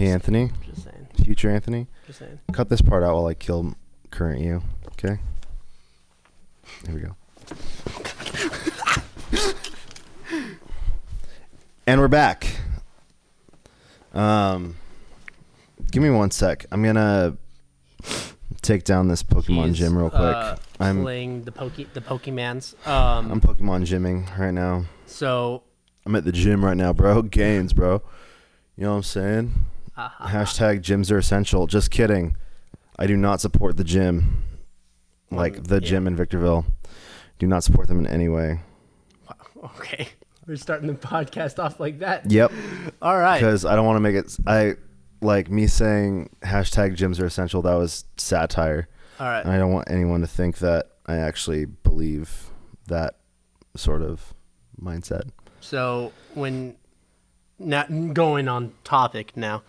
Hey, Anthony. Just saying. Future Anthony. Just saying. Cut this part out while I kill current you. Okay? Here we go. And we're back. Give me 1 sec. I'm gonna take down this Pokemon gym real quick. I'm playing the Pokemans. I'm Pokemon gymming right now. So I'm at the gym right now, bro. Gains, bro. You know what I'm saying? Hashtag gyms are essential. Just kidding. I do not support the gym. Like the gym in Victorville. Do not support them in any way. Okay. We're starting the podcast off like that. Yep. All right. Because I don't want to make it. Like me saying hashtag gyms are essential. That was satire. All right. And I don't want anyone to think that I actually believe that sort of mindset. So when not going on topic now,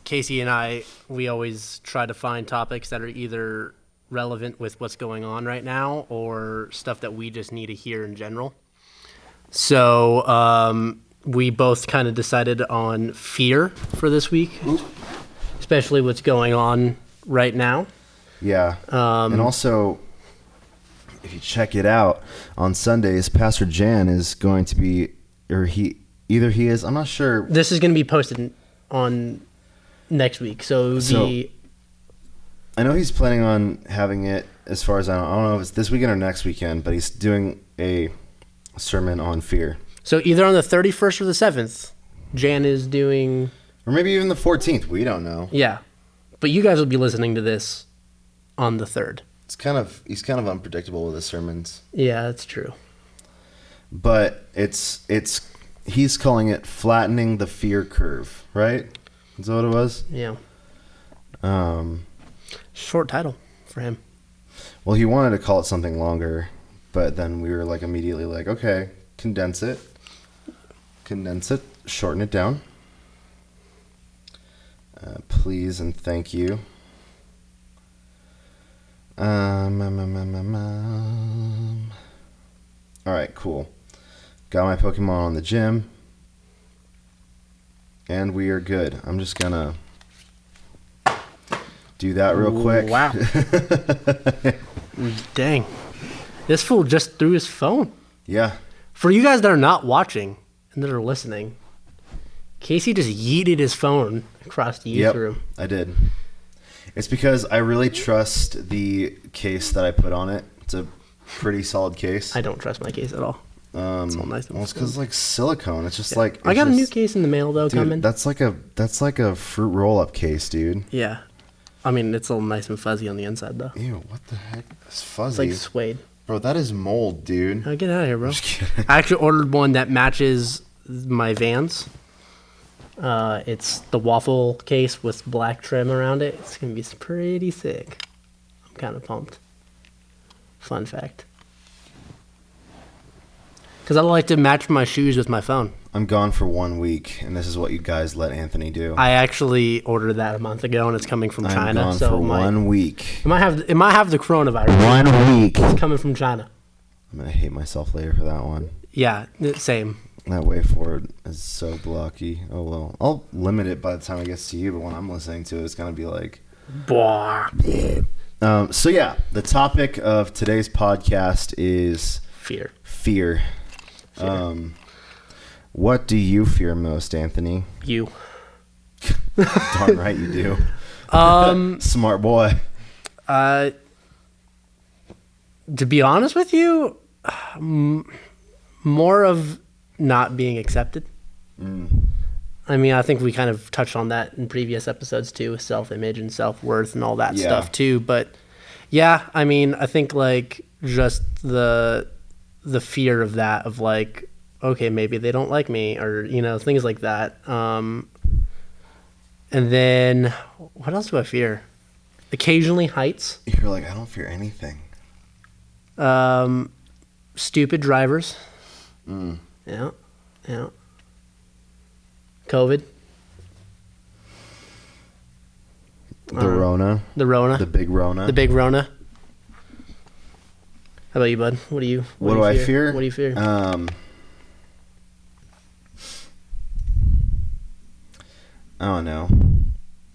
Casey and I, we always try to find topics that are either relevant with what's going on right now or stuff that we just need to hear in general. So we both kind of decided on fear for this week, especially what's going on right now. Yeah. And also, if you check it out, on Sundays, Pastor Jan is going to be, or he is, I'm not sure. This is going to be posted on next week. So I know he's planning on having it, as far as I don't know if it's this weekend or next weekend, but he's doing a sermon on fear. So either on the 31st or the 7th, Jan is doing... Or maybe even the 14th. We don't know. Yeah. But you guys will be listening to this on the 3rd. He's kind of unpredictable with his sermons. Yeah, that's true. But he's calling it flattening the fear curve, right? Is that what it was? Yeah. Short title for him. Well, he wanted to call it something longer, but then we were like immediately like, okay, condense it, shorten it down. Please and thank you. All right, cool. Got my Pokemon on the gym, and we are good. I'm just gonna do that real quick. Wow. Dang. This fool just threw his phone. Yeah. For you guys that are not watching and that are listening, Casey just yeeted his phone across the youth room. I did. It's because I really trust the case that I put on it. It's a pretty solid case. I don't trust my case at all. It's all nice. Well, it's because like silicone. It's just I got a new case in the mail though, dude, coming. That's like a fruit roll-up case, dude. Yeah. I mean, it's all nice and fuzzy on the inside though. Ew, what the heck? It's fuzzy. It's like suede. Bro, that is mold, dude. Oh, get out of here, bro. I'm just kidding. I actually ordered one that matches my Vans. It's the waffle case with black trim around it. It's going to be pretty sick. I'm kind of pumped. Fun fact. Because I like to match my shoes with my phone. I'm gone for 1 week, and this is what you guys let Anthony do. I actually ordered that a month ago, and it's coming from China. I'm gone so for 1 week. It might have the coronavirus. 1 week. It's coming from China. I'm going to hate myself later for that one. Yeah, same. That way forward is so blocky. Oh, well. I'll limit it by the time it gets to you, but when I'm listening to it, it's going to be like... Blah. So, yeah, the topic of today's podcast is... Fear. Fear. What do you fear most, Anthony? You. Darn right you do. Smart boy. To be honest with you, more of not being accepted. I mean, I think we kind of touched on that in previous episodes too, with self-image and self-worth and all that stuff too. But yeah, I mean, I think like just the fear of that, of like, okay, maybe they don't like me, or, you know, things like that. And then what else do I fear? Occasionally heights. You're like, I don't fear anything. Stupid drivers. Yeah. COVID. The Rona. The Rona. The big Rona. The big Rona. How about you, bud? What do I fear? What do you fear? I don't know.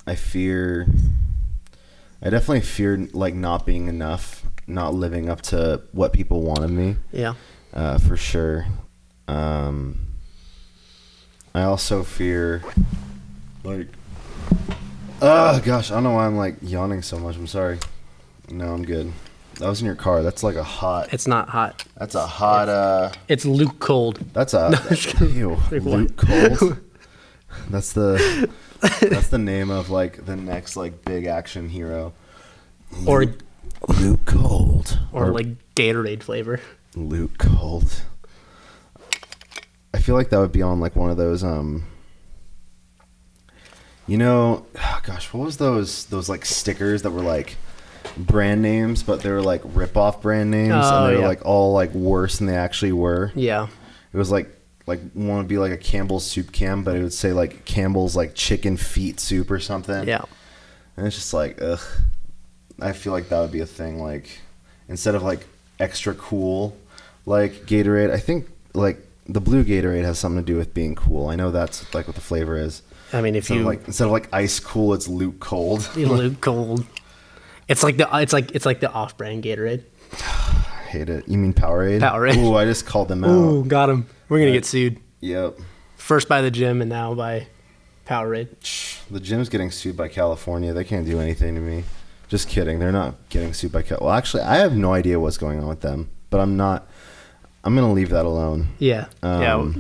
I definitely fear like not being enough, not living up to what people want of me. Yeah. For sure. I also fear like, oh gosh, I don't know why I'm like yawning so much. I'm sorry. No, I'm good. That was in your car. That's like a hot. It's not hot. That's a hot. It's Luke Cold. That's a ew. Luke Cold. That's the name of like the next like big action hero. Or Luke Cold. Or like Gatorade flavor. Luke Cold. I feel like that would be on like one of those you know, oh gosh, what was those like stickers that were like brand names, but they were like rip-off brand names, and they were like all like worse than they actually were. Yeah. It was like one would be like a Campbell's soup can, but it would say like Campbell's like chicken feet soup or something. Yeah. And it's just like, ugh. I feel like that would be a thing. Like instead of like extra cool, like Gatorade, I think like the blue Gatorade has something to do with being cool. I know that's like what the flavor is. I mean, if instead of like ice cool, it's Luke Cold. Luke Cold. It's like the off-brand Gatorade. I hate it. You mean Powerade? Powerade. Ooh, I just called them out. Ooh, got him. We're gonna get sued. Yep. First by the gym and now by Powerade. The gym's getting sued by California. They can't do anything to me. Just kidding. They're not getting sued by Well, actually, I have no idea what's going on with them, but I'm gonna leave that alone. Yeah. Yeah.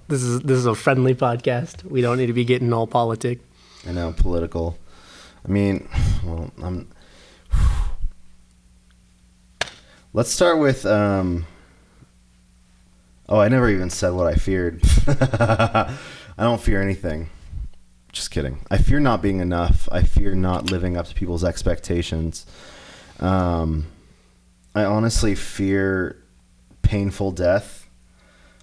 This is a friendly podcast. We don't need to be getting all politic. I know, political. I mean, well, let's start with I never even said what I feared. I don't fear anything. Just kidding. I fear not being enough. I fear not living up to people's expectations. I honestly fear painful death.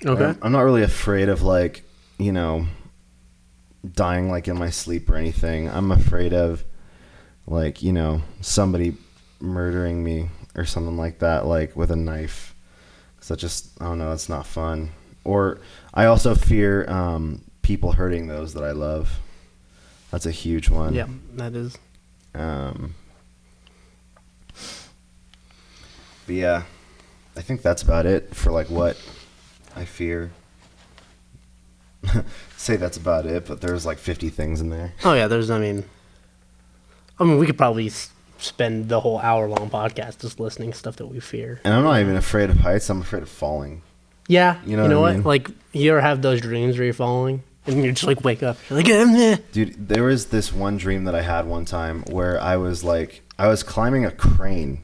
Okay. I'm not really afraid of like, you know, dying like in my sleep or anything. I'm afraid of like, you know, somebody murdering me or something like that, like with a knife. Cause I don't know, it's not fun. Or I also fear people hurting those that I love. That's a huge one. Yeah, that is. But yeah, I think that's about it for like what I fear. Say that's about it, but there's like 50 things in there. Oh yeah, I mean, we could probably spend the whole hour-long podcast just listening to stuff that we fear. And I'm not even afraid of heights. I'm afraid of falling. Yeah, you know what? mean? Like, you ever have those dreams where you're falling and you just like wake up, you're like, eh. Dude, there was this one dream that I had one time where I was climbing a crane,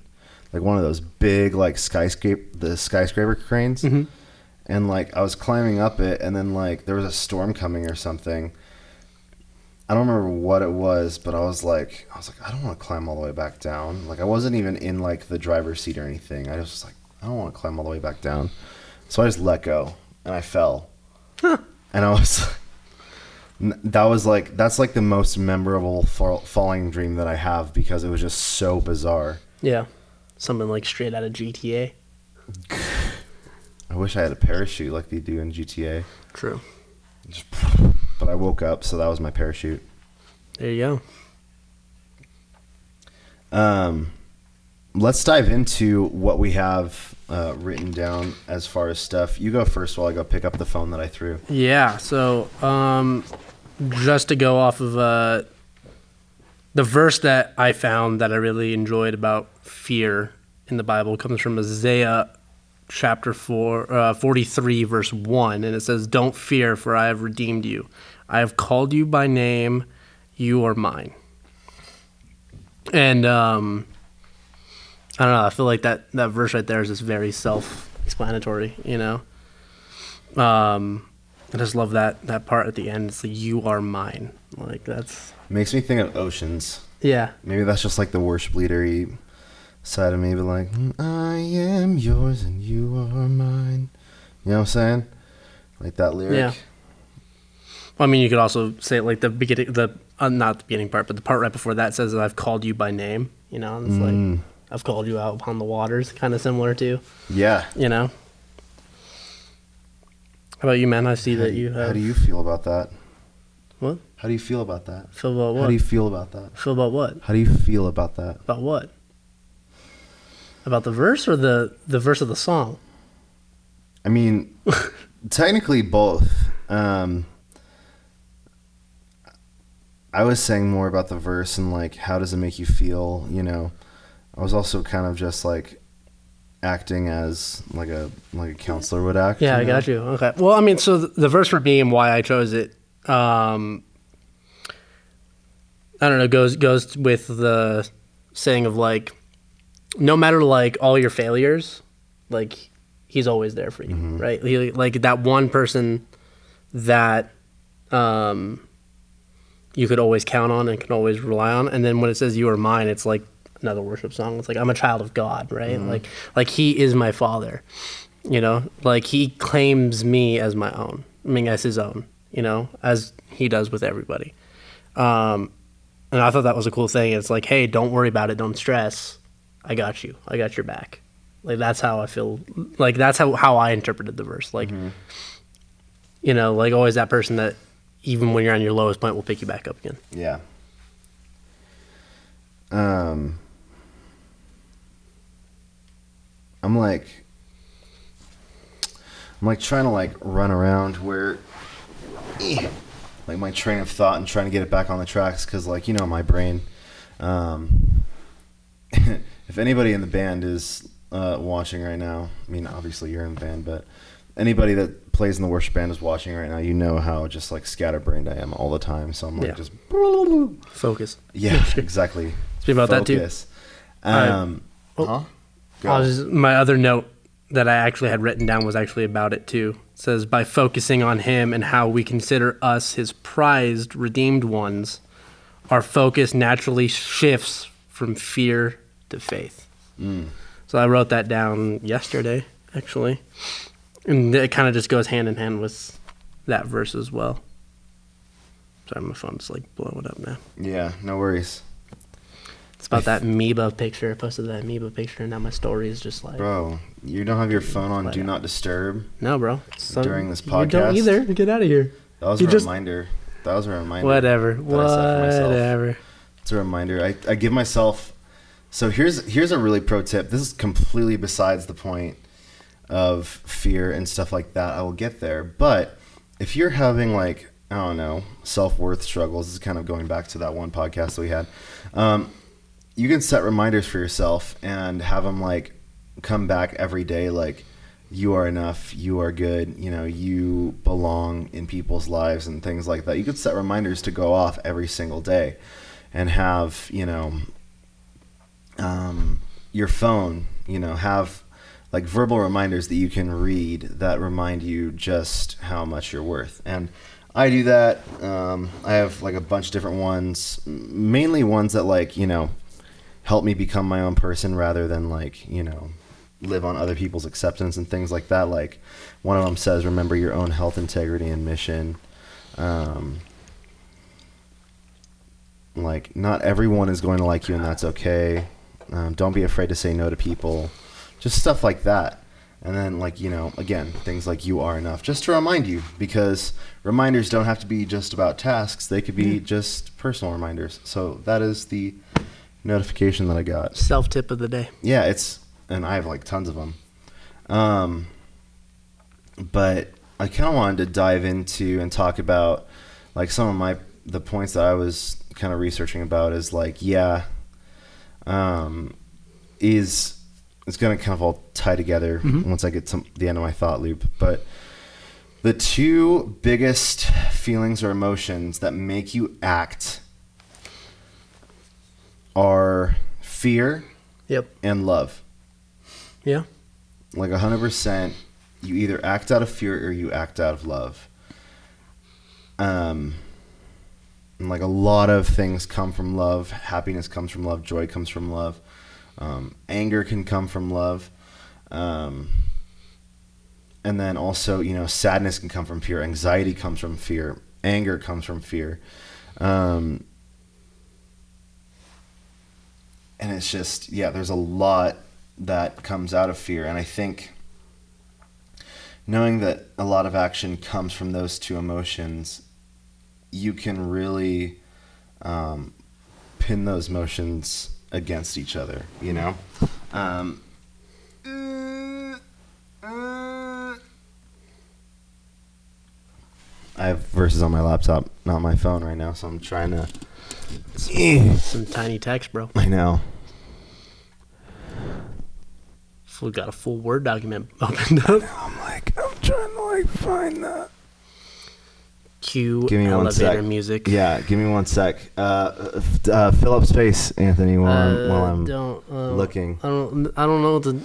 like one of those big like skyscraper cranes. Mm-hmm. And like I was climbing up it, and then like there was a storm coming or something. I don't remember what it was, but I was like, I don't want to climb all the way back down. Like I wasn't even in like the driver's seat or anything. I was just like, I don't want to climb all the way back down. So I just let go, and I fell. Huh. And I was, that's like the most memorable falling dream that I have because it was just so bizarre. Yeah, something like straight out of GTA. I wish I had a parachute like they do in GTA. True. But I woke up, so that was my parachute. There you go. Let's dive into what we have written down as far as stuff. You go first while I go pick up the phone that I threw. Yeah, so just to go off of the verse that I found that I really enjoyed about fear in the Bible comes from Isaiah chapter 43, verse 1, and it says, "Don't fear, for I have redeemed you. I have called you by name. You are mine." And I don't know. I feel like that verse right there is just very self-explanatory. You know, I just love that part at the end. It's like, "You are mine." Like that's makes me think of Oceans. Yeah. Maybe that's just like the worship leader-y side of me, but like, I am yours and you are mine. You know what I'm saying? Like that lyric. Yeah. Well, I mean, you could also say it like the beginning, not the beginning part, but the part right before that says that I've called you by name. You know, and it's like I've called you out upon the waters, kind of similar to. Yeah. You know. How about you, man? I see that you have. How do you feel about that? What? How do you feel about that? Feel about what? How do you feel about that? Feel about what? How do you feel about that? About what? About the verse or the verse of the song? I mean, technically both. I was saying more about the verse and like, how does it make you feel? You know, I was also kind of just like acting as like a counselor would act. Yeah, I got you. Okay. Well, I mean, so the verse for me and why I chose it, I don't know, goes with the saying of like, no matter like all your failures, like he's always there for you, right? He, like that one person that you could always count on and can always rely on. And then when it says "You are mine," it's like another worship song. It's like I'm a child of God, right? Like he is my father, you know. Like he claims me as my own. I mean, as his own, you know, as he does with everybody. And I thought that was a cool thing. It's like, hey, don't worry about it. Don't stress. I got you. I got your back. Like that's how I feel. Like that's how I interpreted the verse. Like, you know, like always that person that even when you're on your lowest point will pick you back up again. Yeah. I'm like trying to like run around where like my train of thought and trying to get it back on the tracks because like, you know, my brain, if anybody in the band is watching right now, I mean obviously you're in the band, but anybody that plays in the worship band is watching right now, you know how just like scatterbrained I am all the time. So I'm like just focus. Yeah, exactly. Speak about Focus. That too. My other note that I actually had written down was actually about it too. It says, by focusing on him and how we consider us his prized, redeemed ones, our focus naturally shifts from fear to faith. So I wrote that down yesterday, actually. And it kind of just goes hand in hand with that verse as well. Sorry, my phone's like blowing up now. Yeah, no worries. It's about that amoeba picture. I posted that amoeba picture, and now my story is just like... Bro, you don't have your phone on Do Not Disturb? No, bro. During this podcast? You don't either. Get out of here. That was a reminder. That was a reminder. Whatever. Whatever. It's a reminder. I give myself... So here's a really pro tip. This is completely besides the point of fear and stuff like that. I will get there. But if you're having like, I don't know, self-worth struggles, this is kind of going back to that one podcast that we had. You can set reminders for yourself and have them like come back every day. Like, you are enough, you are good, you know, you belong in people's lives and things like that. You could set reminders to go off every single day and have, you know, your phone, you know, have like verbal reminders that you can read that remind you just how much you're worth. And I do that. I have like a bunch of different ones, mainly ones that like, you know, help me become my own person rather than like, you know, live on other people's acceptance and things like that. Like one of them says, remember your own health, integrity, and mission. Like not everyone is going to like you and that's okay. Don't be afraid to say no to people. Just stuff like that. And then like, you know, again, things like you are enough, just to remind you, because reminders don't have to be just about tasks. They could be just personal reminders. So that is the notification that I got. Self-tip of the day. Yeah, and I have like tons of them. But I kind of wanted to dive into and talk about like some of the points that I was kind of researching about is like, it's going to kind of all tie together once I get to the end of my thought loop. But the two biggest feelings or emotions that make you act are fear and love. Yeah. Like 100%, you either act out of fear or you act out of love. And like a lot of things come from love. Happiness comes from love. Joy comes from love. Anger can come from love. And then also, you know, sadness can come from fear. Anxiety comes from fear. Anger comes from fear. And it's just, there's a lot that comes out of fear. And I think knowing that a lot of action comes from those two emotions you can really pin those motions against each other, you know? I have verses on my laptop, not my phone right now, so I'm trying to... Some tiny text, bro. I know. We got a full Word document opened up. I'm trying to find that. Cue Give me elevator music. Yeah, give me 1 sec. Fill up space, Anthony, while I'm looking. I don't know what to...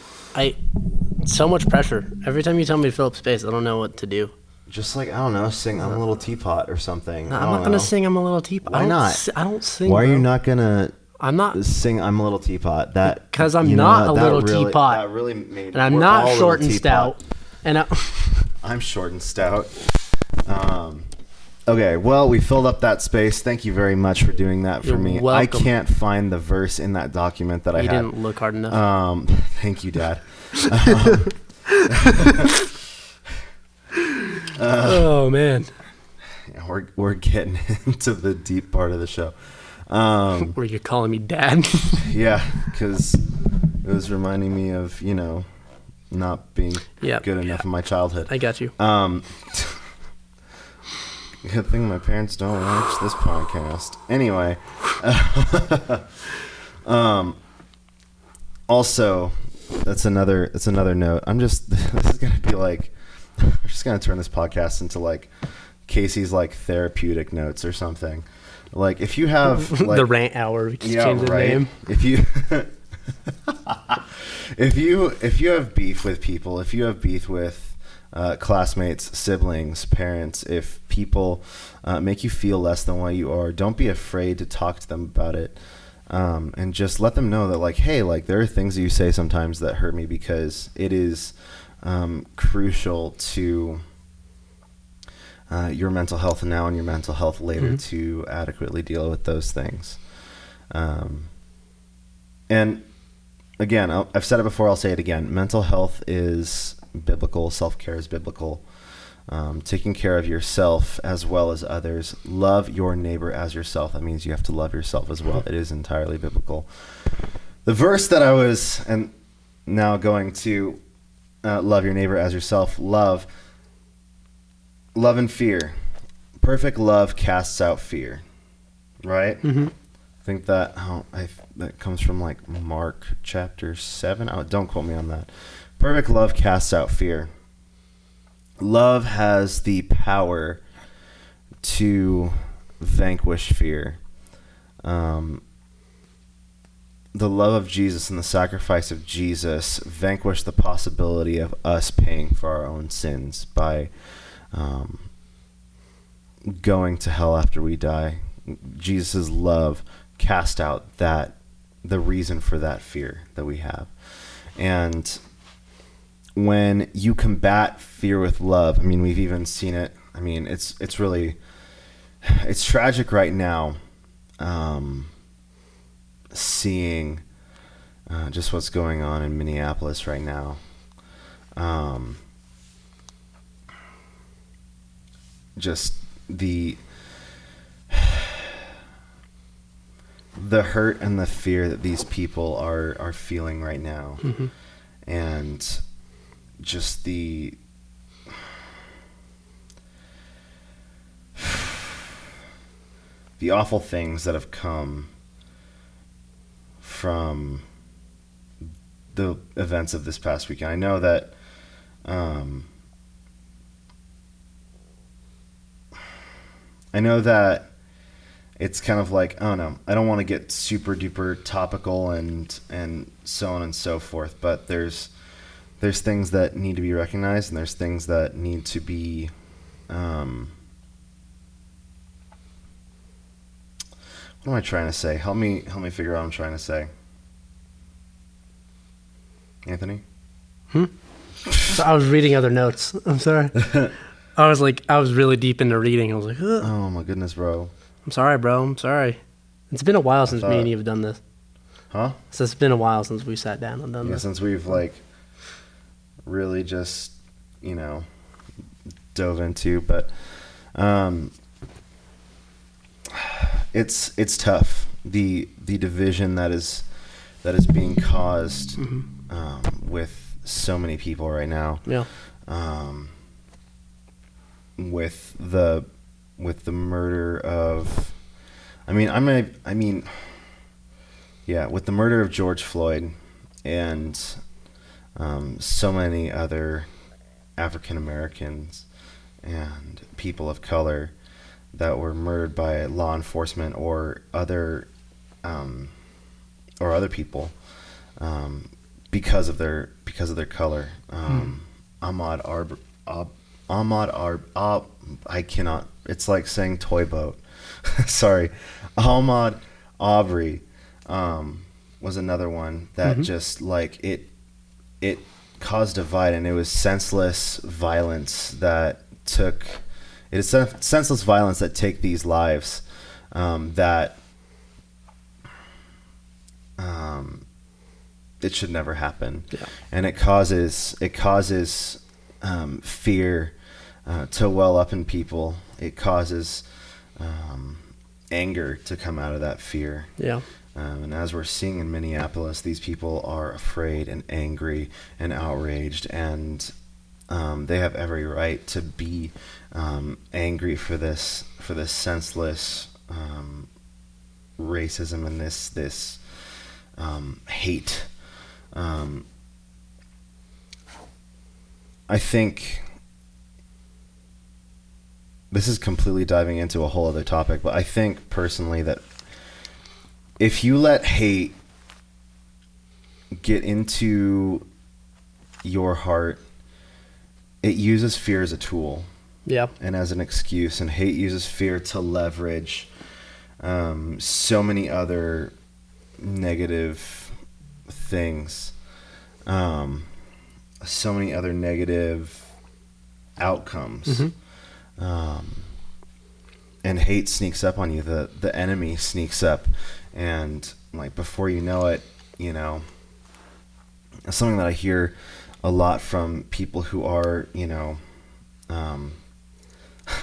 So much pressure. Every time you tell me to fill up space, I don't know what to do. Just I don't know, sing I'm a Little Teapot or something. No, I'm not going to sing I'm a Little Teapot. Why not? I don't sing, Why are bro. you not going to I'm not sing I'm a Little Teapot? Because I'm not a little teapot. That really made... And I'm not short and stout. And I'm short and stout. Okay, well, we filled up that space. Thank you very much for doing that for me. Welcome. I can't find the verse in that document that I had. You didn't look hard enough. Thank you, Dad. Oh, man. Yeah, we're getting into the deep part of the show. Were you calling me Dad? Yeah, because it was reminding me of, not being good enough in my childhood. I got you. Good thing my parents don't watch this podcast. Anyway. Also, that's another note. This is going to be I'm just going to turn this podcast into Casey's therapeutic notes or something. If you have the rant hour, we just change the name. If you have beef with people, if you have beef with classmates, siblings, parents, if people make you feel less than what you are, don't be afraid to talk to them about it, and just let them know that hey, there are things that you say sometimes that hurt me, because it is crucial to your mental health now and your mental health later to adequately deal with those things. And again, I've said it before, I'll say it again. Mental health is biblical. Self-care is biblical. Taking care of yourself as well as others. Love your neighbor as yourself. That means you have to love yourself as well. It is entirely biblical. The verse that I was now going to love your neighbor as yourself. Love and fear. Perfect love casts out fear. Right? Mm-hmm. I think that comes from Mark chapter 7. Don't quote me on that. Perfect love casts out fear. Love has the power to vanquish fear. The love of Jesus and the sacrifice of Jesus vanquished the possibility of us paying for our own sins by going to hell after we die. Jesus' love cast out the reason for that fear that we have. And when you combat fear with love, we've even seen it. It's really, it's tragic right now, seeing just what's going on in Minneapolis right now. Just the hurt and the fear that these people are feeling right now. Mm-hmm. And just the awful things that have come from the events of this past weekend. I know that it's kind of I don't know, I don't want to get super duper topical and so on and so forth, but there's things that need to be recognized, and there's things that need to be what am I trying to say? Help me figure out what I'm trying to say. Anthony? So I was reading other notes. I'm sorry. I was really deep into reading. I was like, ugh. Oh my goodness, bro. I'm sorry, bro. I'm sorry. It's been a while since me and you have done this. Huh? So it's been a while since we sat down and done this. Since we've really just, dove into, but it's tough. The division that is being caused with so many people right now. Yeah. With the murder of, with the murder of George Floyd and so many other African Americans and people of color that were murdered by law enforcement or other people because of their color. I cannot. It's like saying toy boat. Sorry, Ahmaud Arbery was another one that just like it caused a divide, and it was senseless violence that took. It is senseless violence that take these lives that it should never happen, and it causes fear to well up in people. It causes anger to come out of that fear. Yeah. And as we're seeing in Minneapolis, these people are afraid and angry and outraged, and they have every right to be angry for this senseless racism and this hate. I think this is completely diving into a whole other topic, but I think personally that if you let hate get into your heart, it uses fear as a tool. Yeah. And as an excuse, and hate uses fear to leverage so many other negative things, so many other negative outcomes. And hate sneaks up on you. The enemy sneaks up, and like before you know it, something that I hear a lot from people who are, I'm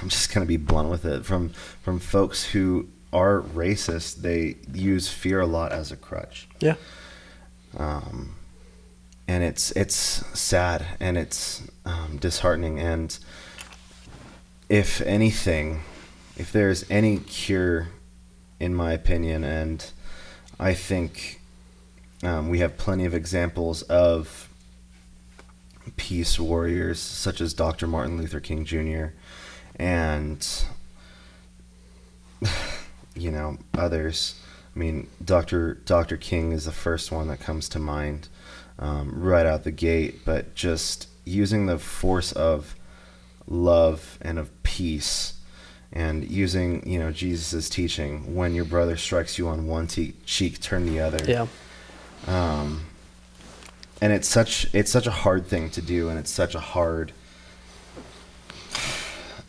just gonna be blunt with it, from folks who are racist. They use fear a lot as a crutch. Yeah. And it's sad, and it's disheartening, and if anything, if there's any cure, in my opinion, and I think we have plenty of examples of peace warriors such as Dr. Martin Luther King Jr. and others. I mean, Dr. King is the first one that comes to mind right out the gate, but just using the force of love and of peace, and using Jesus's teaching, when your brother strikes you on one cheek, turn the other. Yeah. And it's such a hard thing to do, and it's such a hard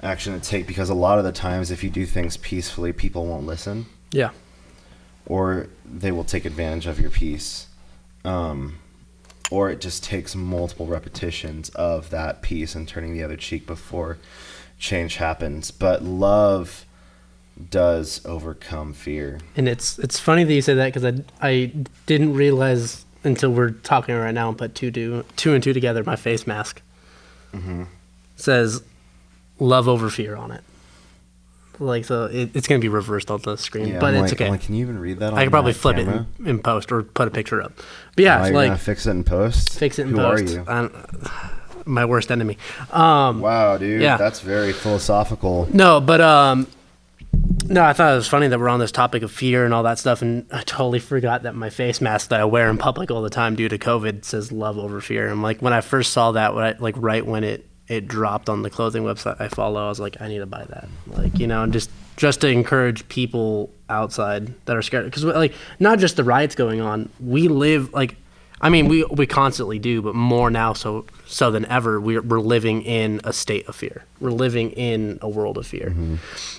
action to take, because a lot of the times if you do things peacefully, people won't listen. Yeah. Or they will take advantage of your peace. Or it just takes multiple repetitions of that peace and turning the other cheek before change happens. But love does overcome fear. And it's funny that you say that, because I didn't realize until we're talking right now and put two and two together. My face mask says love over fear on it. Like, so it's going to be reversed on the screen, but it's okay. Can you even read that on I could probably flip camera? it in post or put a picture up. But yeah, you're gonna fix it in post? Fix it in Who post. Who are you? My worst enemy. Wow, dude. Yeah. That's very philosophical. No, but no, I thought it was funny that we're on this topic of fear and all that stuff, and I totally forgot that my face mask that I wear in public all the time due to COVID says love over fear. I'm like, when I first saw that, right when it dropped on the clothing website I follow, I was like, I need to buy that. Like, and just to encourage people outside that are scared, because like, not just the riots going on, we live like, I mean, we constantly do, but more now so than ever, we're living in a state of fear. We're living in a world of fear,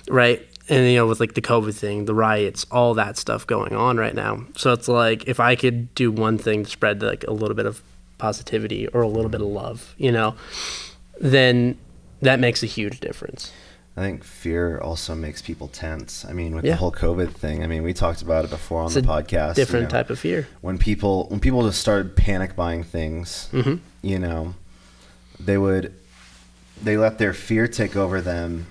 right? And with like the COVID thing, the riots, all that stuff going on right now. So it's like, if I could do one thing to spread like a little bit of positivity or a little bit of love, then that makes a huge difference. I think fear also makes people tense. I mean, with Yeah. the whole COVID thing, I mean, we talked about it before on It's the a podcast. different type of fear. When people just started panic buying things, Mm-hmm. you know, they let their fear take over them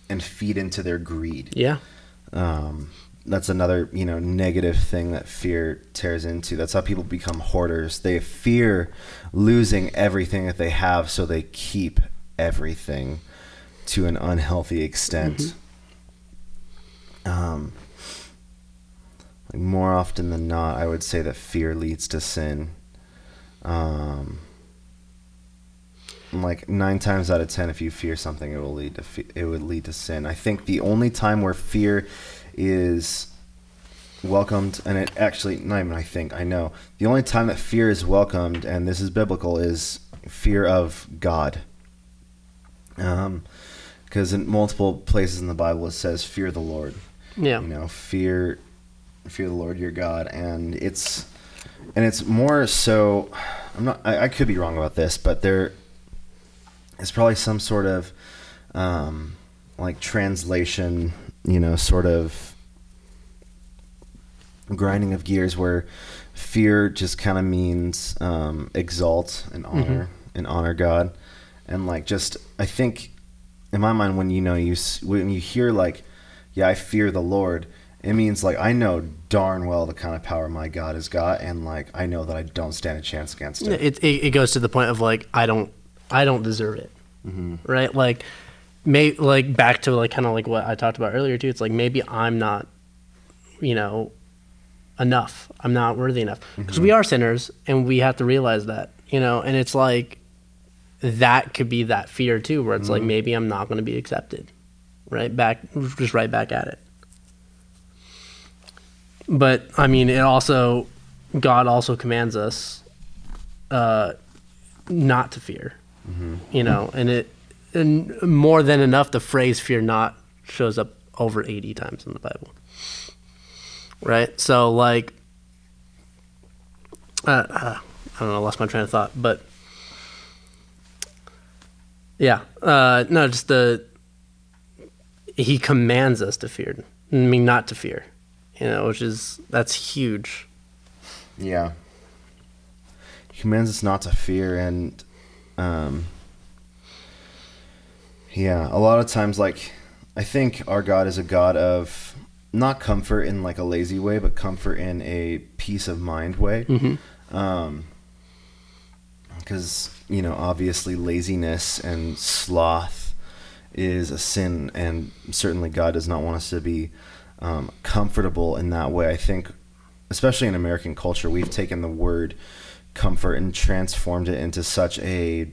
and feed into their greed. Yeah. That's another, negative thing that fear tears into. That's how people become hoarders. They fear losing everything that they have, so they keep everything to an unhealthy extent. Mm-hmm. Like more often than not, I would say that fear leads to sin. Like 9 times out of 10, if you fear something, it would lead to sin. I think the only time where fear is welcomed, and it actually, not even I know, the only time that fear is welcomed, and this is biblical, is fear of God. Because in multiple places in the Bible it says, fear the Lord. Yeah. Fear the Lord your God. And it's more so, I could be wrong about this, but there is probably some sort of like translation, sort of grinding of gears, where fear just kind of means exalt and honor and honor God. And like, just, I think in my mind, when when you hear like, yeah, I fear the Lord, it means like, I know darn well the kind of power my God has got, and like, I know that I don't stand a chance against it. It goes to the point of like, I don't deserve it. Right? Like, back to like kind of like what I talked about earlier too. It's like, maybe I'm not, enough. I'm not worthy enough, because we are sinners, and we have to realize that, and it's like, that could be that fear too, where it's like, maybe I'm not going to be accepted, right back at it. But I mean, God also commands us not to fear, and more than enough, the phrase "fear not" shows up over 80 times in the Bible, right? So like, I don't know, I lost my train of thought, but yeah, no, just he commands us to fear, not to fear, that's huge. Yeah. He commands us not to fear, and yeah, a lot of times, like, I think our God is a God of not comfort in like a lazy way, but comfort in a peace of mind way. Because, obviously laziness and sloth is a sin, and certainly God does not want us to be comfortable in that way. I think, especially in American culture, we've taken the word comfort and transformed it into such a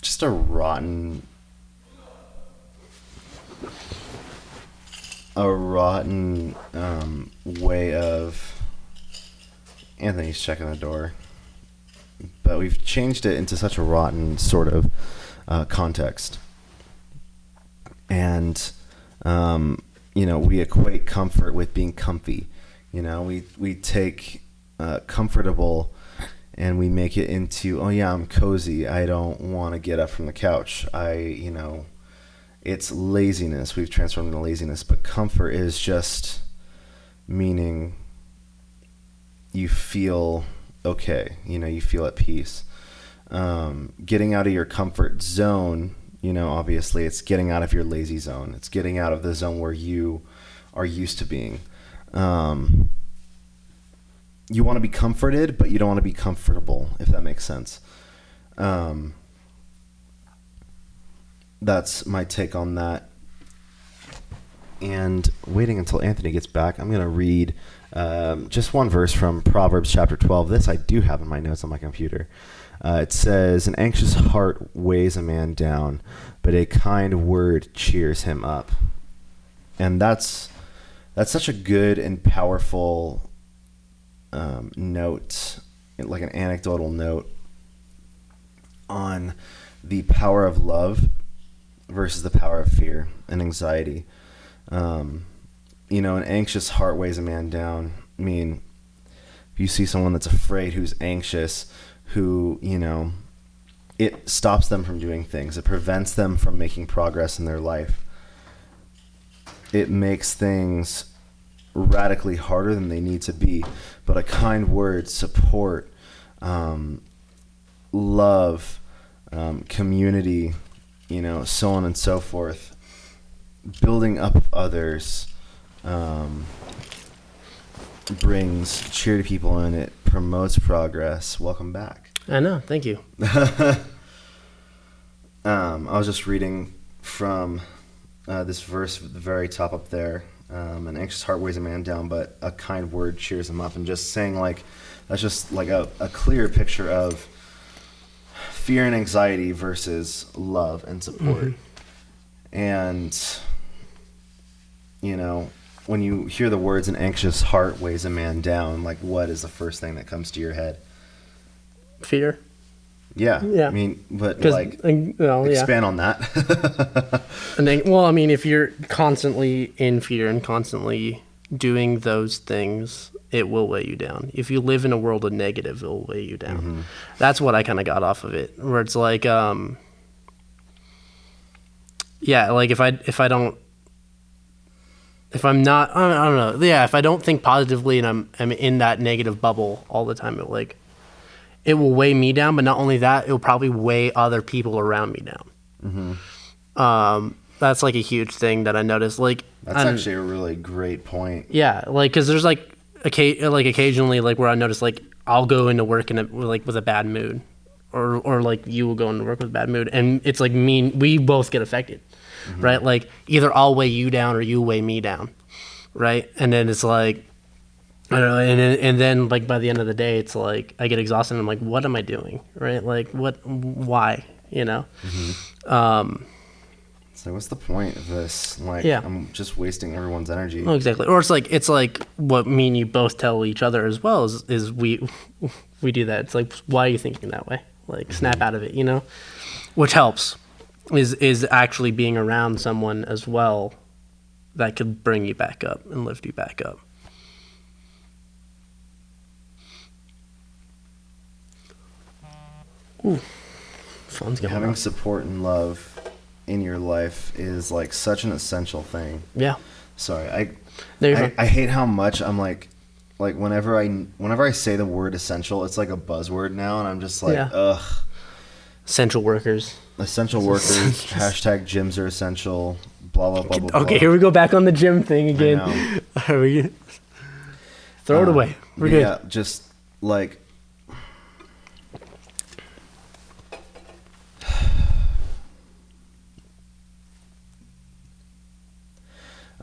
just a rotten way of... Anthony's checking the door. But we've changed it into such a rotten sort of context. And, we equate comfort with being comfy. We take comfortable and we make it into, oh yeah, I'm cozy. I don't want to get up from the couch. It's laziness. We've transformed into laziness. But comfort is just meaning you feel okay, you feel at peace. Getting out of your comfort zone, obviously it's getting out of your lazy zone. It's getting out of the zone where you are used to being. You want to be comforted, but you don't want to be comfortable, if that makes sense. That's my take on that. And waiting until Anthony gets back, I'm going to read just one verse from Proverbs chapter 12. This I do have in my notes on my computer. It says, "An anxious heart weighs a man down, but a kind word cheers him up." And that's such a good and powerful note, like an anecdotal note on the power of love versus the power of fear and anxiety. An anxious heart weighs a man down. I mean, if you see someone that's afraid, who's anxious, who, it stops them from doing things. It prevents them from making progress in their life. It makes things radically harder than they need to be. But a kind word, support, love, community, so on and so forth, building up others, brings cheer to people, and it promotes progress. Welcome back. I know. Thank you. I was just reading from this verse at the very top up there. An anxious heart weighs a man down, but a kind word cheers him up. And just saying, like, that's just like a clear picture of fear and anxiety versus love and support. Mm-hmm. And, when you hear the words an anxious heart weighs a man down, like, what is the first thing that comes to your head? Fear. Yeah. I mean, but expand on that. And then, if you're constantly in fear and constantly doing those things, it will weigh you down. If you live in a world of negative, it will weigh you down. Mm-hmm. That's what I kind of got off of it, where it's like, like if I'm not, I don't know. Yeah. If I don't think positively and I'm in that negative bubble all the time, it will weigh me down, but not only that, it will probably weigh other people around me down. Mm-hmm. That's like a huge thing that I noticed. Like, that's actually a really great point. Yeah, like, because there's occasionally where I notice, like, I'll go into work with a bad mood, or like you will go into work with a bad mood, and it's like we both get affected, mm-hmm. right? Like, either I'll weigh you down or you weigh me down, right? And then it's like, I don't know, and then like by the end of the day, it's like I get exhausted. And I'm like, what am I doing, right? Like, why, Mm-hmm. So what's the point of this? Like, yeah. I'm just wasting everyone's energy. Oh, exactly. Or it's like what me and you both tell each other as well is we do that. It's like, why are you thinking that way? Like, mm-hmm. snap out of it, which helps is actually being around someone as well that could bring you back up and lift you back up. Ooh, fun's going Having on. support and love in your life is like such an essential thing. Yeah. Sorry, I hate how much I'm like whenever I say the word essential, it's like a buzzword now, and I'm just like, ugh. Essential workers. Hashtag gyms are essential. Blah blah blah blah. Okay, here we go back on the gym thing again. Throw it away. We're good. Yeah, just like.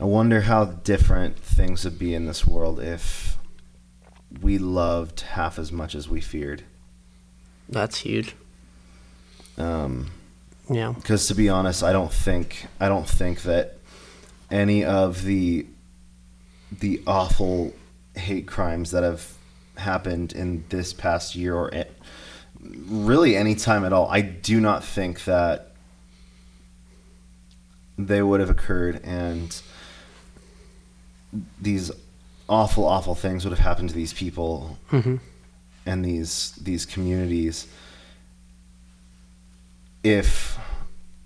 I wonder how different things would be in this world if we loved half as much as we feared. That's huge. Yeah. Because to be honest, I don't think that any of the awful hate crimes that have happened in this past year or really any time at all, I do not think that they would have occurred, and these awful things would have happened to these people, mm-hmm. and these communities if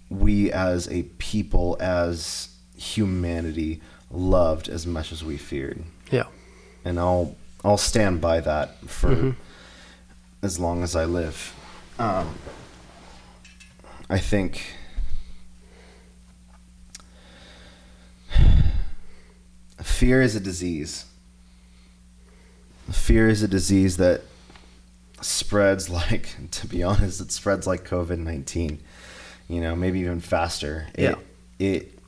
we as a people, as humanity, loved as much as we feared. Yeah. And I'll stand by that for mm-hmm. as long as I live. I think fear is a disease. Fear is a disease that spreads like, to be honest, it spreads like COVID-19, maybe even faster. Yeah. It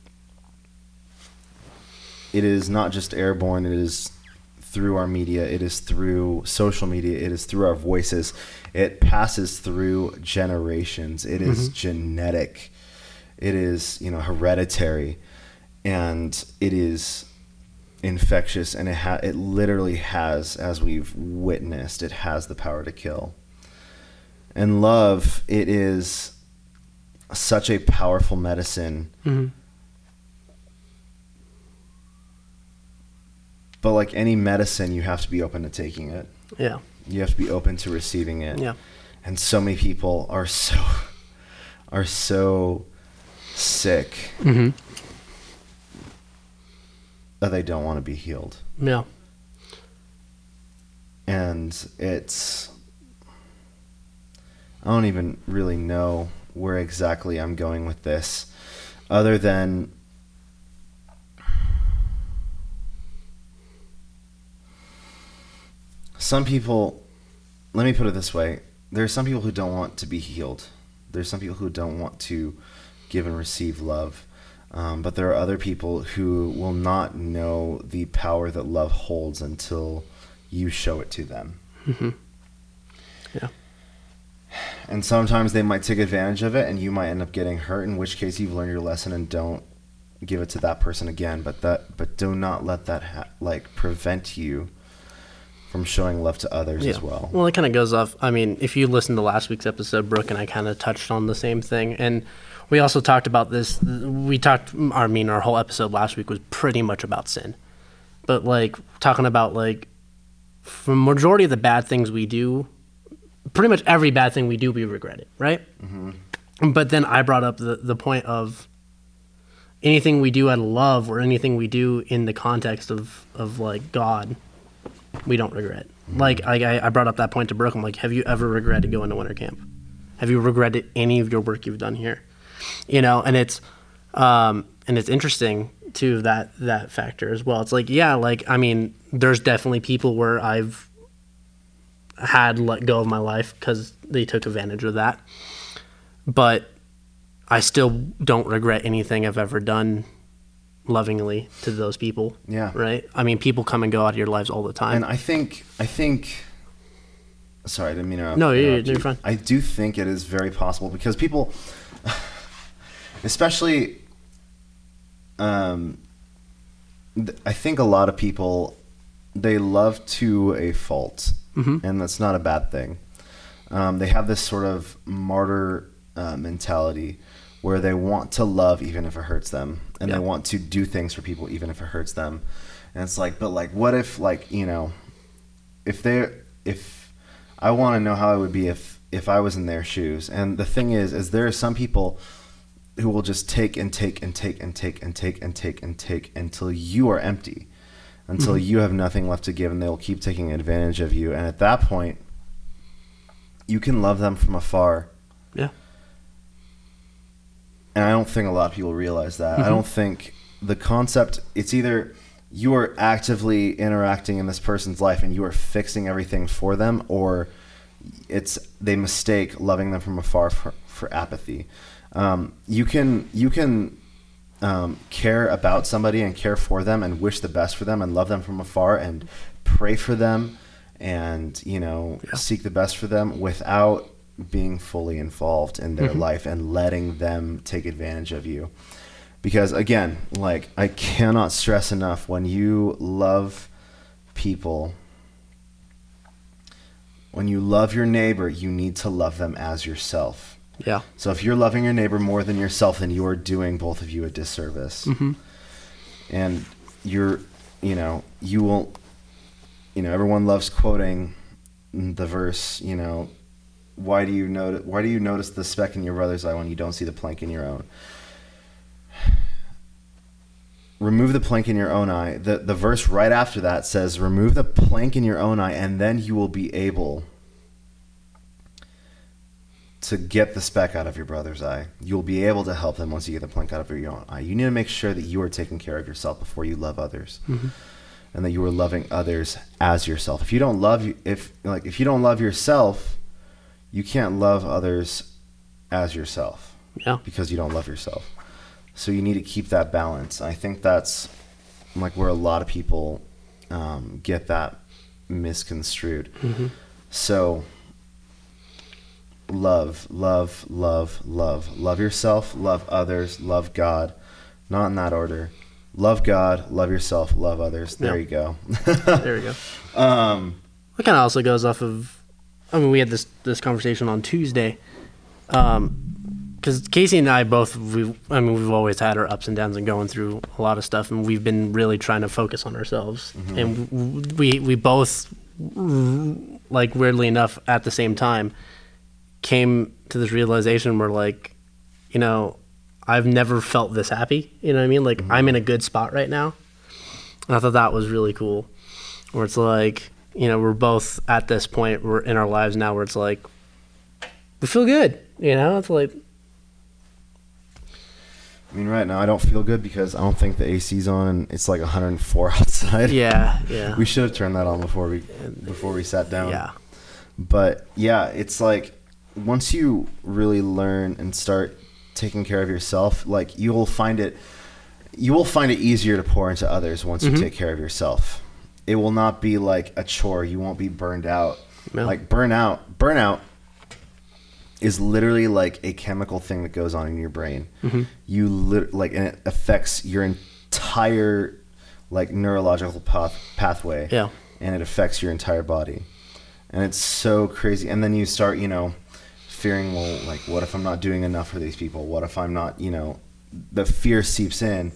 is not just airborne, it is through our media, it is through social media, it is through our voices. It passes through generations. It is mm-hmm. genetic. It is, hereditary, and it is infectious, and it literally has, as we've witnessed, it has the power to kill. And love, it is such a powerful medicine. Mm-hmm. But like any medicine, you have to be open to taking it. Yeah. You have to be open to receiving it. Yeah. And so many people are so sick that they don't want to be healed. Yeah. And I don't even really know where exactly I'm going with this, other than some people, let me put it this way. There are some people who don't want to be healed. There's some people who don't want to give and receive love. But there are other people who will not know the power that love holds until you show it to them. Mm-hmm. Yeah. And sometimes they might take advantage of it and you might end up getting hurt, in which case you've learned your lesson and don't give it to that person again. But do not let that prevent you from showing love to others as well. Well, it kind of goes off. I mean, if you listen to last week's episode, Brooke and I kind of touched on the same thing. And we also talked about this. Our whole episode last week was pretty much about sin. But like talking about like, for the majority of the bad things we do, pretty much every bad thing we do, we regret it, right? Mm-hmm. But then I brought up the point of anything we do out of love or anything we do in the context of like God, we don't regret. Mm-hmm. Like I brought up that point to Brooke. I'm like, have you ever regretted going to winter camp? Have you regretted any of your work you've done here? You know, and it's interesting too, that factor as well. It's like, yeah, like, I mean, there's definitely people where I've had let go of my life because they took advantage of that. But I still don't regret anything I've ever done lovingly to those people. Yeah. Right? I mean, people come and go out of your lives all the time. And I think sorry, I didn't mean to. No, you're fine. I do think it is very possible because people, especially, I think a lot of people, they love to a fault, and that's not a bad thing. They have this sort of martyr mentality where they want to love even if it hurts them, and they want to do things for people even if it hurts them. And it's like, but like, what if, like, you know, if I want to know how it would be if I was in their shoes. And the thing is there are some people who will just take and take and take and take and take and take and take until you are empty, until you have nothing left to give, and they will keep taking advantage of you. And at that point, you can love them from afar. Yeah. And I don't think a lot of people realize that. I don't think the concept, it's either you are actively interacting in this person's life and you are fixing everything for them, or they mistake loving them from afar for apathy. You can care about somebody and care for them and wish the best for them and love them from afar and pray for them and, you know, seek the best for them without being fully involved in their life and letting them take advantage of you. Because again, like, I cannot stress enough, when you love people, when you love your neighbor, you need to love them as yourself. Yeah. So if you're loving your neighbor more than yourself, then you are doing both of you a disservice. And you will, everyone loves quoting the verse, you know, why do you notice the speck in your brother's eye when you don't see the plank in your own? Remove the plank in your own eye. The verse right after that says, remove the plank in your own eye, and then you will be able to get the speck out of your brother's eye. You'll be able to help them once you get the plank out of your own eye. You need to make sure that you are taking care of yourself before you love others, and that you are loving others as yourself. If you don't love yourself, you can't love others as yourself. Yeah. Because you don't love yourself. So you need to keep that balance. I think that's like where a lot of people get that misconstrued. So love yourself, love others, love God. Not in that order. Love God, love yourself, love others. There you go. There we go. It kind of also goes off of, I mean, we had this conversation on Tuesday, because Casey and I both, we've always had our ups and downs and going through a lot of stuff, and we've been really trying to focus on ourselves. And we both, like, weirdly enough, at the same time, came to this realization where, like, you know, I've never felt this happy. You know what I mean? Like, I'm in a good spot right now. And I thought that was really cool. Where it's like, you know, we're both at this point we're in our lives now where it's like, we feel good. You know, it's like. I mean, right now I don't feel good because I don't think the AC's on and it's like 104 outside. Yeah. We should have turned that on before we sat down. Yeah. But yeah, it's like once you really learn and start taking care of yourself, like you will find it easier to pour into others once you take care of yourself. It will not be like a chore. You won't be burned out. No. Like burnout is literally like a chemical thing that goes on in your brain. And it affects your entire like neurological pathway. Yeah. And it affects your entire body. And it's so crazy. And then you start, you know, fearing, well, like, what if I'm not doing enough for these people? What if I'm not, you know, the fear seeps in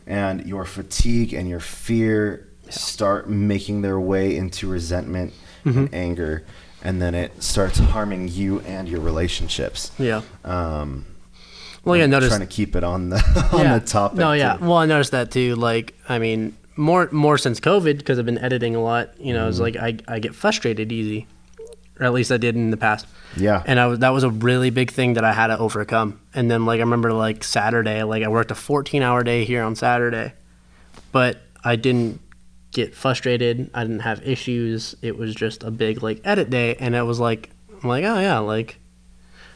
and your fatigue and your fear start making their way into resentment and anger. And then it starts harming you and your relationships. Yeah. Well, yeah, notice trying to keep it on the topic. No, yeah. Well, I noticed that too. Like, I mean, more since COVID, because I've been editing a lot. You know, it's like I get frustrated easy, or at least I did in the past. Yeah. And that was a really big thing that I had to overcome. And then, like, I remember like Saturday, like I worked a 14-hour day here on Saturday, but I didn't get frustrated. I didn't have issues. It was just a big like edit day, and it was like, I'm like, oh yeah, like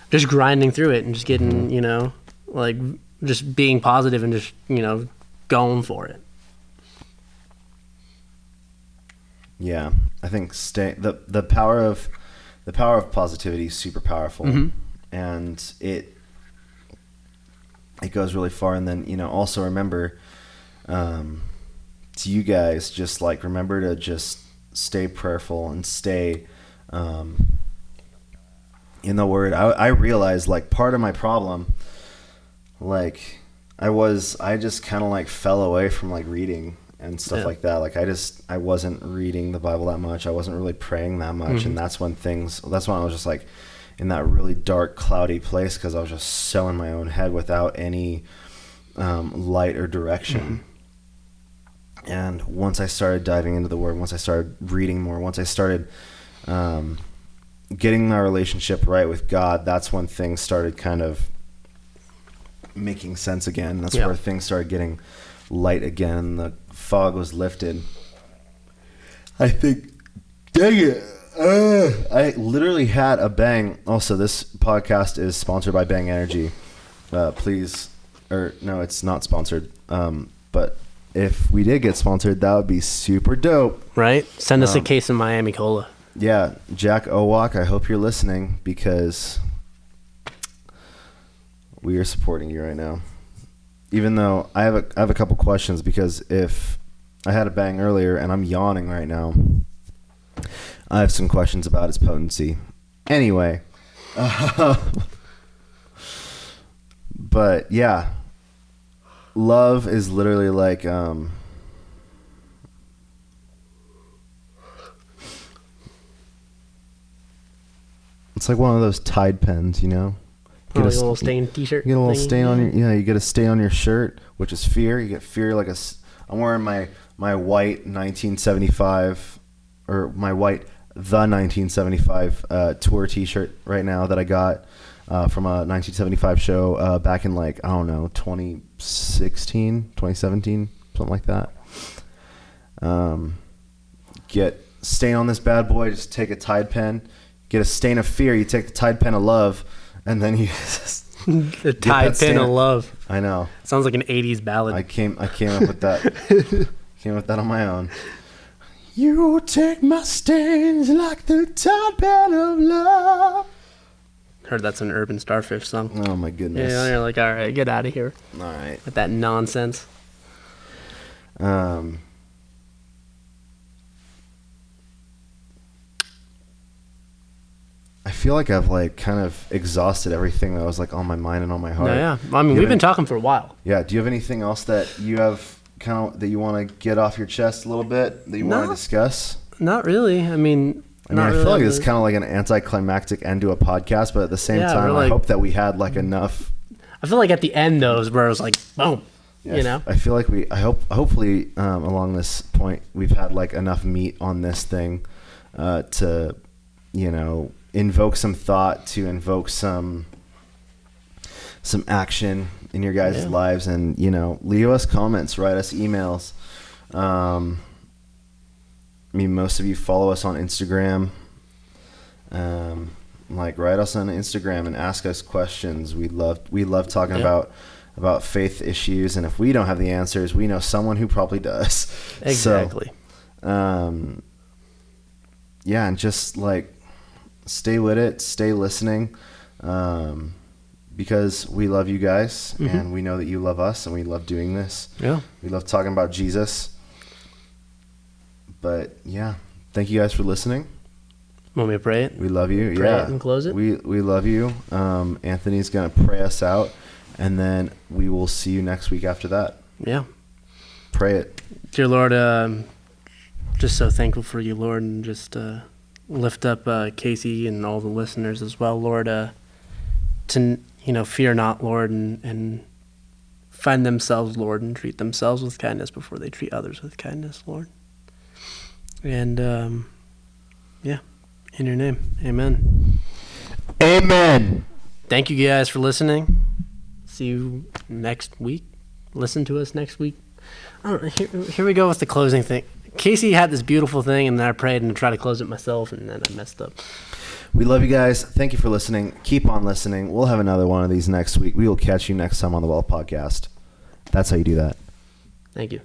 just grinding through it and just getting, you know, like just being positive and just, you know, going for it. Yeah, I think the power of positivity is super powerful, and it goes really far. And then, you know, also remember, to you guys, just like remember to just stay prayerful and stay in the Word. I realized like part of my problem, like I just kind of like fell away from like reading and stuff like that. Like I wasn't reading the Bible that much. I wasn't really praying that much. And that's when I was just like in that really dark, cloudy place, because I was just so in my own head without any light or direction. And once I started diving into the Word, once I started reading more, once I started getting my relationship right with God, that's when things started kind of making sense again. That's where things started getting light again, and the fog was lifted. I think, dang it, I literally had a Bang. Also, this podcast is sponsored by Bang Energy. No, it's not sponsored. But if we did get sponsored, that would be super dope. Right? Send us a case of Miami Cola. Yeah, Jack Owak, I hope you're listening, because we are supporting you right now. Even though I have a couple questions, because if I had a Bang earlier and I'm yawning right now, I have some questions about its potency. Anyway, but yeah, love is literally like it's like one of those Tide pens, you know. Get a little stain t-shirt. You get a little stain on your you get a stain on your shirt, which is fear. You get fear like I'm wearing my white 1975 or my white the 1975 tour t-shirt right now that I got from a 1975 show back in like, I don't know, 2016, 2017, something like that. Get stain on this bad boy, just take a Tide pen. Get a stain of fear, you take the Tide pen of love. And then you just the Tide pen of love. I know. Sounds like an 80s ballad. I came up with that. Came up with that on my own. You take my stains like the Tide pen of love. Heard that's an Urban Starfish song. Oh my goodness. Yeah, you're like, all right, get out of here. All right. With that nonsense. I feel like I've like kind of exhausted everything that was like on my mind and on my heart. No, yeah. I mean, we've been talking for a while. Yeah. Do you have anything else that you have that you want to get off your chest a little bit that you want to discuss? Not really. I mean, I mean, I feel like it's kind of like an anticlimactic end to a podcast, but at the same time, I hope that we had like enough. I feel like at the end, though, is where it was like, boom, you know? I feel like hopefully along this point, we've had like enough meat on this thing to, invoke some thought, to invoke some action in your guys' lives, and, leave us comments, write us emails. Most of you follow us on Instagram. Write us on Instagram and ask us questions. We love talking about faith issues, and if we don't have the answers, we know someone who probably does. Exactly. So, and just stay with it, stay listening, because we love you guys, and we know that you love us, and we love doing this. Yeah. We love talking about Jesus. But thank you guys for listening. Want me to pray it? We love you. Pray it and close it? We love you. Anthony's going to pray us out, and then we will see you next week after that. Yeah. Pray it. Dear Lord, just so thankful for you, Lord, and just lift up Casey and all the listeners as well, Lord, to fear not, Lord, and find themselves, Lord, and treat themselves with kindness before they treat others with kindness, Lord. And, in your name, amen. Amen. Thank you guys for listening. See you next week. Listen to us next week. I don't know, here we go with the closing thing. Casey had this beautiful thing, and then I prayed and tried to close it myself, and then I messed up. We love you guys. Thank you for listening. Keep on listening. We'll have another one of these next week. We will catch you next time on the Well Podcast. That's how you do that. Thank you.